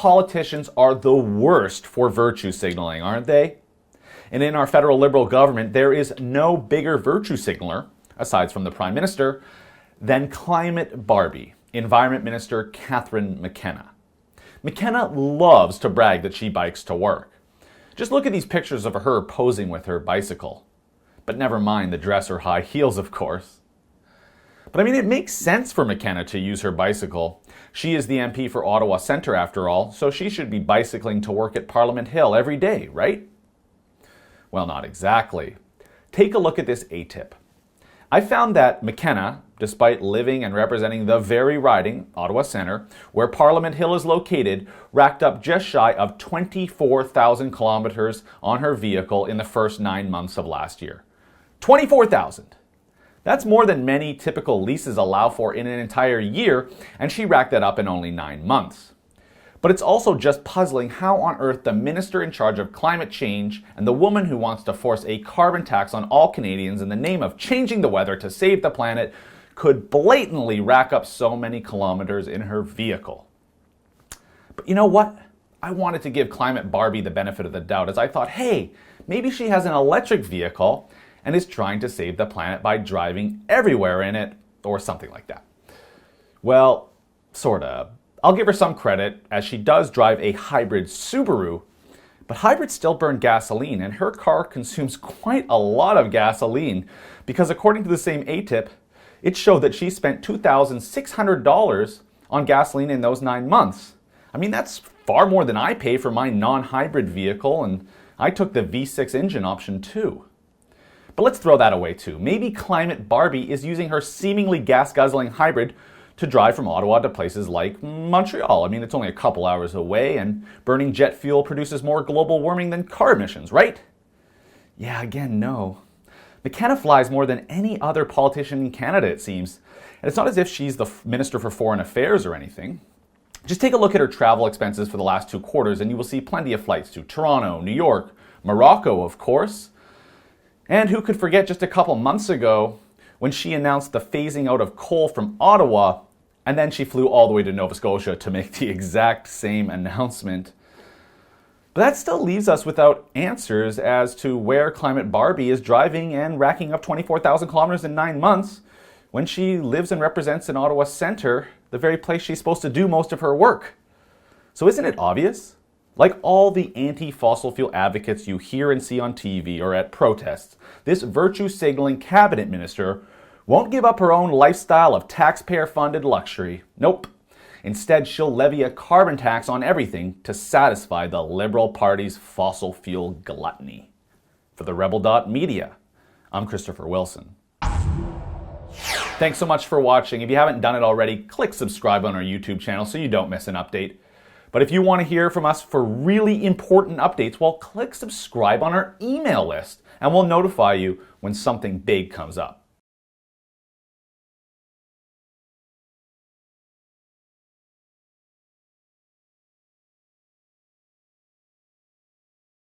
politicians are the worst for virtue signaling, aren't they? And in our federal Liberal government, there is no bigger virtue signaler, aside from the Prime Minister, than Climate Barbie, Environment Minister Catherine McKenna. McKenna loves to brag that she bikes to work. Just look at these pictures of her posing with her bicycle. But never mind the dress or high heels, of course. But I mean, it makes sense for McKenna to use her bicycle. She is the MP for Ottawa Centre, after all, so she should be bicycling to work at Parliament Hill every day, right? Well, not exactly. Take a look at this ATIP. I found that McKenna, despite living and representing the very riding, Ottawa Centre, where Parliament Hill is located, racked up just shy of 24,000 kilometers on her vehicle in the first 9 months of last year. 24,000! That's more than many typical leases allow for in an entire year, and she racked that up in only 9 months. But it's also just puzzling how on earth the minister in charge of climate change and the woman who wants to force a carbon tax on all Canadians in the name of changing the weather to save the planet could blatantly rack up so many kilometers in her vehicle. But you know what? I wanted to give Climate Barbie the benefit of the doubt, as I thought, hey, maybe she has an electric vehicle and is trying to save the planet by driving everywhere in it, or something like that. Well, sorta. I'll give her some credit, as she does drive a hybrid Subaru, but hybrids still burn gasoline, and her car consumes quite a lot of gasoline, because according to the same ATIP, it showed that she spent $2,600 on gasoline in those 9 months. I mean, that's far more than I pay for my non-hybrid vehicle, and I took the V6 engine option too. But let's throw that away too. Maybe Climate Barbie is using her seemingly gas-guzzling hybrid to drive from Ottawa to places like Montreal. I mean, it's only a couple hours away, and burning jet fuel produces more global warming than car emissions, right? Yeah, again, no. McKenna flies more than any other politician in Canada, it seems. And it's not as if she's the Minister for Foreign Affairs or anything. Just take a look at her travel expenses for the last 2 quarters, and you will see plenty of flights to Toronto, New York, Morocco, of course. And who could forget just a couple months ago when she announced the phasing out of coal from Ottawa, and then she flew all the way to Nova Scotia to make the exact same announcement. But that still leaves us without answers as to where Climate Barbie is driving and racking up 24,000 kilometers in 9 months when she lives and represents in Ottawa Centre, the very place she's supposed to do most of her work. So isn't it obvious? Like all the anti-fossil fuel advocates you hear and see on TV or at protests, this virtue-signaling cabinet minister won't give up her own lifestyle of taxpayer-funded luxury. Nope. Instead, she'll levy a carbon tax on everything to satisfy the Liberal Party's fossil fuel gluttony. For the Rebel.media, I'm Christopher Wilson. Thanks so much for watching. If you haven't done it already, click subscribe on our YouTube channel so you don't miss an update. But if you want to hear from us for really important updates, well, click subscribe on our email list, and we'll notify you when something big comes up.